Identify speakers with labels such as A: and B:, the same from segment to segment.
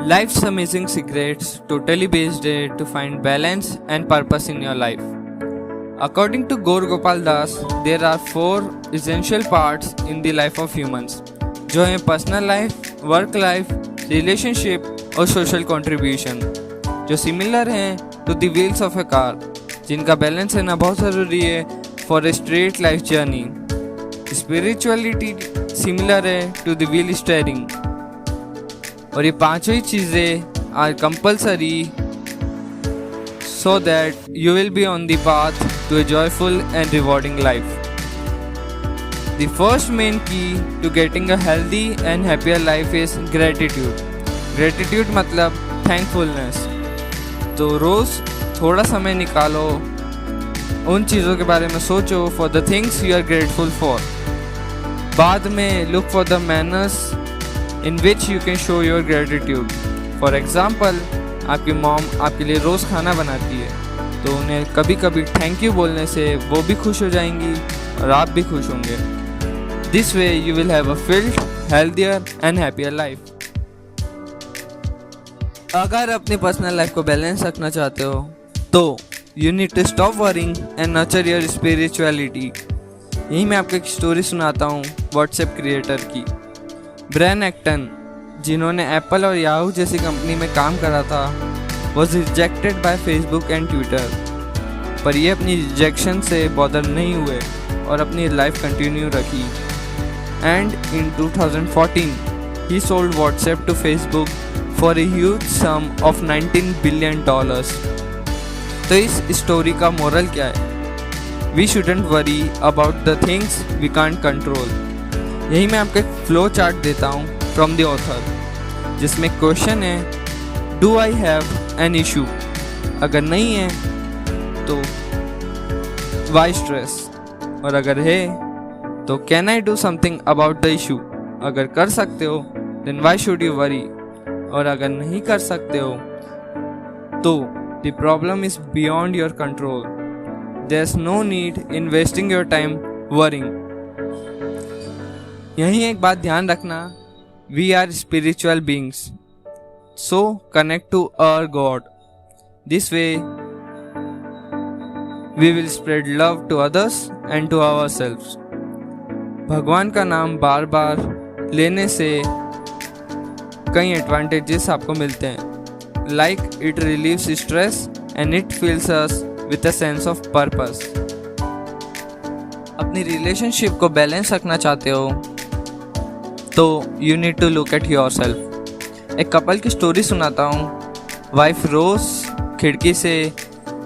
A: Life's amazing secrets, totally based it to find balance and purpose in your life. According to Gaur Gopal Das, there are 4 essential parts in the life of humans, जो हैं personal life, work life, relationship और social contribution, जो similar हैं to the wheels of a car, जिनका balance रहना बहुत ज़रूरी है for a straight life journey. Spirituality similar है टू द व्हील स्टीयरिंग, और ये पांचों ही चीज़ें are compulsory so that you will be on the path to a joyful and rewarding life. The first main key to getting a healthy and happier life is gratitude. Gratitude मतलब thankfulness. तो रोज़ थोड़ा समय निकालो, उन चीज़ों के बारे में सोचो for the things you are grateful for. बाद में look for the manners in which you can show your gratitude. For example, आपकी मॉम आपके लिए रोज़ खाना बनाती है, तो उन्हें कभी कभी थैंक यू बोलने से वो भी खुश हो जाएंगी और आप भी खुश होंगे. This way you will have a field, healthier and happier life. अगर अपनी पर्सनल लाइफ को बैलेंस रखना चाहते हो तो you need to stop worrying and nurture your spirituality. यही मैं आपको एक स्टोरी सुनाता हूँ व्हाट्सएप क्रिएटर की. ब्रायन एक्टन, जिन्होंने एप्पल और याहू जैसी कंपनी में काम करा था, was rejected by Facebook and Twitter. पर ये अपनी रिजेक्शन से बॉदर नहीं हुए और अपनी लाइफ कंटिन्यू रखी. एंड इन 2014 ही sold WhatsApp to Facebook for a huge sum of $19 billion. तो इस स्टोरी का मोरल क्या है? We shouldn't worry about the things we can't control. यही मैं आपको एक फ्लो चार्ट देता हूँ फ्रॉम द ऑथर, जिसमें क्वेश्चन है do I have an issue. अगर नहीं है तो वाई स्ट्रेस, और अगर है तो can I do something about the issue. अगर कर सकते हो then why should you worry, और अगर नहीं कर सकते हो तो the problem is beyond your control. There is no need in wasting your time worrying. यही एक बात ध्यान रखना, we are spiritual beings, so connect to our God. This way we will spread love to others and to ourselves. भगवान का नाम बार बार लेने से कई एडवांटेजेस आपको मिलते हैं, like it relieves stress and it fills us with a sense of purpose. अपनी रिलेशनशिप को बैलेंस रखना चाहते हो तो you need to look at yourself. एक कपल की स्टोरी सुनाता हूँ. वाइफ रोज खिड़की से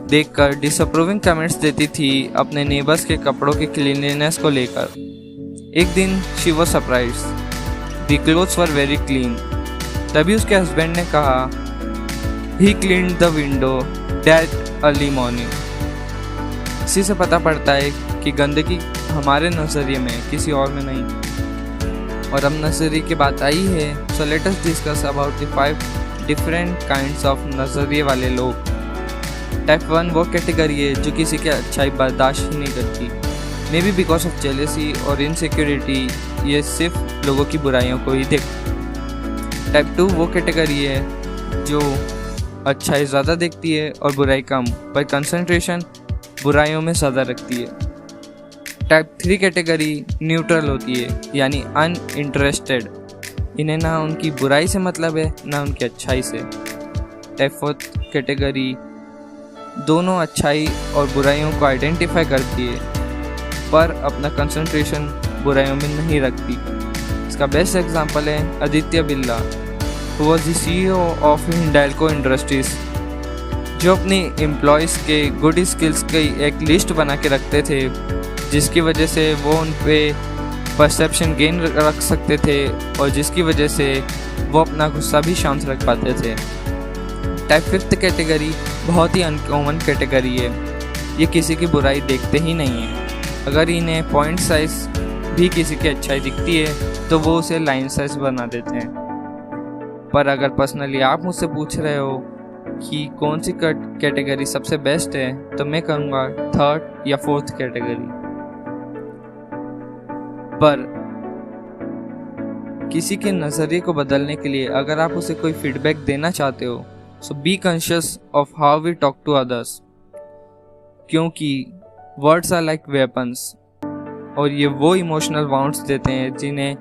A: देखकर डिसअप्रूविंग कमेंट्स देती थी अपने नेबर्स के कपड़ों की क्लीनलीनेस को लेकर. एक दिन she was surprise, the clothes were very clean. तभी उसके हस्बैंड ने कहा he cleaned the window that early morning. इसी से पता पड़ता है कि गंदगी हमारे नज़रिए में, किसी और में नहीं. और अब नज़रिए की बात आई है, so let us discuss about the 5 different kinds of नज़रिए वाले लोग. टाइप 1 वो कैटेगरी है जो किसी की अच्छाई बर्दाश्त ही नहीं करती, may be because of jealousy और इनसिक्योरिटी. ये सिर्फ लोगों की बुराइयों को ही देख. टाइप 2 वो कैटेगरी है जो अच्छाई ज़्यादा देखती है और बुराई कम, पर कंसंट्रेशन बुराइयों में ज़्यादा रखती है. टाइप 3 कैटेगरी न्यूट्रल होती है, यानी अनइंटरेस्टेड. इन्हें ना उनकी बुराई से मतलब है ना उनकी अच्छाई से. टाइप 4 कैटेगरी दोनों अच्छाई और बुराइयों को आइडेंटिफाई करती है, पर अपना कंसंट्रेशन बुराइयों में नहीं रखती. इसका बेस्ट एग्जांपल है Aditya Birla, who was the CEO of Hindalco industries, जो अपनी एम्प्लॉयज़ के गुड स्किल्स की एक लिस्ट बना के रखते थे, जिसकी वजह से वो उन पे परसेप्शन गेन रख सकते थे और जिसकी वजह से वो अपना गुस्सा भी शांत रख पाते थे. टाइप 5 कैटेगरी बहुत ही अनकॉमन कैटेगरी है. ये किसी की बुराई देखते ही नहीं है. अगर इन्हें पॉइंट साइज भी किसी की अच्छाई दिखती है तो वो उसे लाइन साइज बना देते हैं. पर अगर पर्सनली आप मुझसे पूछ रहे हो कि कौन सी कैटेगरी सबसे बेस्ट है, तो मैं कहूँगा 3rd या 4th कैटेगरी. पर किसी के नज़रिए को बदलने के लिए अगर आप उसे कोई फीडबैक देना चाहते हो, so be conscious of how we talk to others, क्योंकि वर्ड्स आर लाइक वेपन्स और ये वो इमोशनल वाउंड्स देते हैं जिन्हें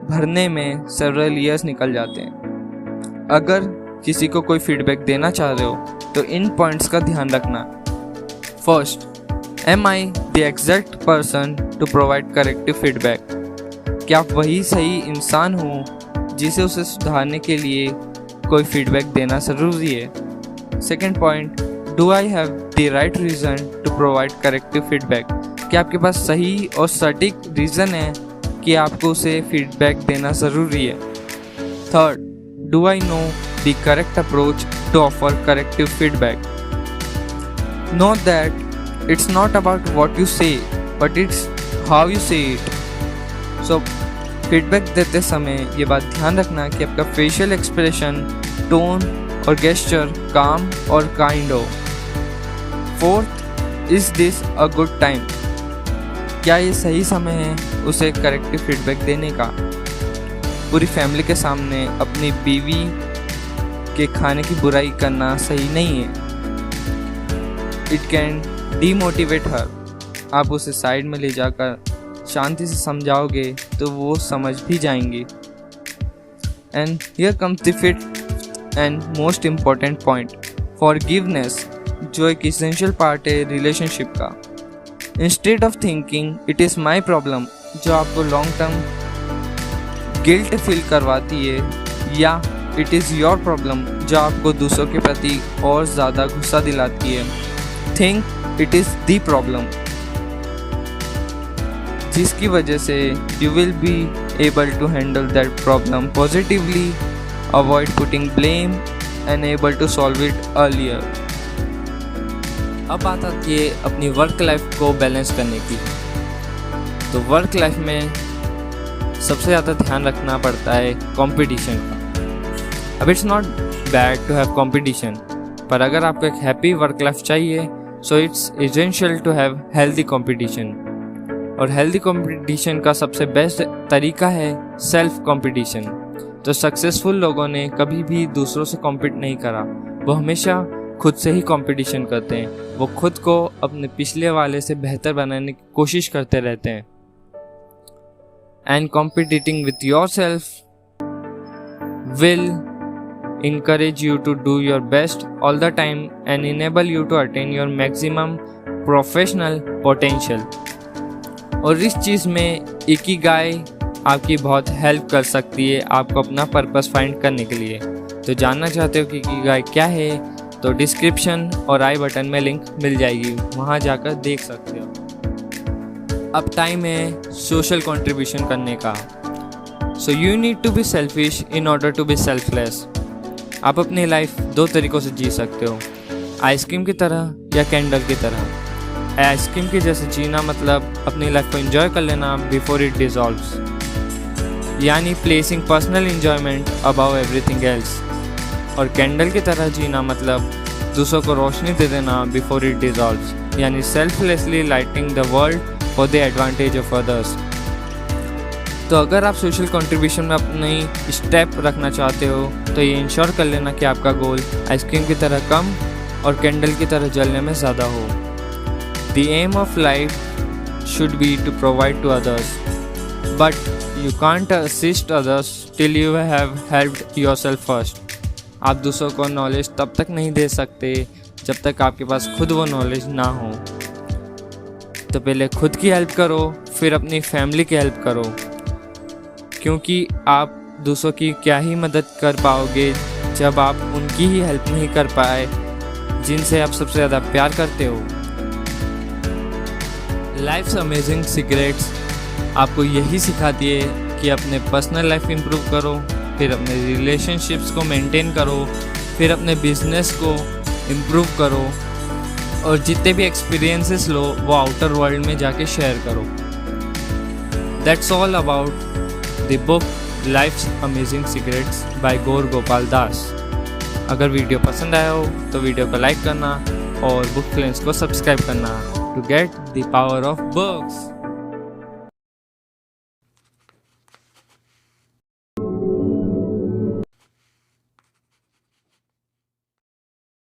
A: भरने में सेवरल ईयर्स निकल जाते हैं। अगर किसी को कोई फीडबैक देना चाह रहे हो तो इन पॉइंट्स का ध्यान रखना। First, am I the exact person to provide corrective feedback? क्या आप वही सही इंसान हो जिसे उसे सुधारने के लिए कोई फीडबैक देना ज़रूरी है? Second point, do I have the right reason to provide corrective feedback? क्या आपके पास सही और सटीक रीज़न है कि आपको उसे फीडबैक देना ज़रूरी है? Third, do I know the correct approach to offer corrective feedback? Note that it's not about what you say, but it's how you say it. So, feedback देते समय ये बात ध्यान रखना कि आपका फेशियल एक्सप्रेशन, टोन और गेस्चर काम और काइंड हो। Fourth, is this a good time? क्या ये सही समय है उसे करेक्टिव फीडबैक देने का? पूरी फैमिली के सामने अपनी बीवी के खाने की बुराई करना सही नहीं है। इट कैन डीमोटिवेट हर। आप उसे साइड में ले जाकर शांति से समझाओगे तो वो समझ भी जाएंगी। And here comes the fifth and most important point, forgiveness, जो एक इसेंशियल पार्ट है रिलेशनशिप का। Instead of thinking it is my problem, जो आपको लॉन्ग टर्म गिल्ट फील करवाती है, या इट इज़ योर प्रॉब्लम, जो आपको दूसरों के प्रति और ज़्यादा गुस्सा दिलाती है, think it is the problem, जिसकी वजह से you will be able to handle that problem positively, avoid putting blame and able to solve it earlier. अब बात आती है अपनी वर्क लाइफ को बैलेंस करने की। तो वर्क लाइफ में सबसे ज़्यादा ध्यान रखना पड़ता है कंपटीशन का। अब it's not bad to have competition, पर अगर आपको एक हैप्पी वर्क लाइफ चाहिए so it's essential to have healthy competition. और हेल्दी कंपटीशन का सबसे बेस्ट तरीका है सेल्फ कंपटीशन। तो सक्सेसफुल लोगों ने कभी भी दूसरों से कॉम्पीट नहीं करा, वो हमेशा खुद से ही कंपटीशन करते हैं। वो खुद को अपने पिछले वाले से बेहतर बनाने की कोशिश करते रहते हैं। And competing with your self will encourage you to do your best all the time and enable you to attain your maximum professional potential। और इस चीज़ में इकिगाई आपकी बहुत हेल्प कर सकती है आपको अपना पर्पस फाइंड करने के लिए। तो जानना चाहते हो कि इकिगाई क्या है, तो डिस्क्रिप्शन और आई बटन में लिंक मिल जाएगी, वहाँ जाकर देख सकते हो। अब टाइम है सोशल कंट्रीब्यूशन करने का। So you need to be selfish in order to be selfless. आप अपनी लाइफ दो तरीक़ों से जी सकते हो, आइसक्रीम की तरह या कैंडल की तरह। आइसक्रीम की जैसे जीना मतलब अपनी लाइफ को एंजॉय कर लेना बिफोर इट डिज़ोल्व्स, यानी placing personal enjoyment above everything else. और कैंडल की तरह जीना मतलब दूसरों को रोशनी दे देना बिफोर इट डिज़ोल्व्स, यानी selflessly lighting the world for the advantage of others. तो अगर आप सोशल कंट्रीब्यूशन में अपनी स्टेप रखना चाहते हो तो ये इंश्योर कर लेना कि आपका गोल आइसक्रीम की तरह कम और कैंडल की तरह जलने में ज़्यादा हो। The aim of life should be to provide to others, but you can't assist others till you have helped yourself first. आप दूसरों को नॉलेज तब तक नहीं दे सकते जब तक आपके पास खुद वो नॉलेज ना हो। तो पहले खुद की हेल्प करो, फिर अपनी फैमिली की हेल्प करो, क्योंकि आप दूसरों की क्या ही मदद कर पाओगे जब आप उनकी ही हेल्प नहीं कर पाए जिनसे आप सबसे ज़्यादा प्यार करते हो। लाइफ्स अमेजिंग सीक्रेट्स आपको यही सिखाती है कि अपने पर्सनल लाइफ इम्प्रूव करो, फिर अपने रिलेशनशिप्स को मेंटेन करो, फिर अपने बिजनेस को इम्प्रूव करो, और जितने भी एक्सपीरियंसेस लो वो आउटर वर्ल्ड में जाके शेयर करो। That's all about the book life's amazing secrets by Gaur Gopal Das. अगर वीडियो पसंद आया हो तो वीडियो को लाइक करना और बुक फ्लेंस को सब्सक्राइब करना to get the power of books.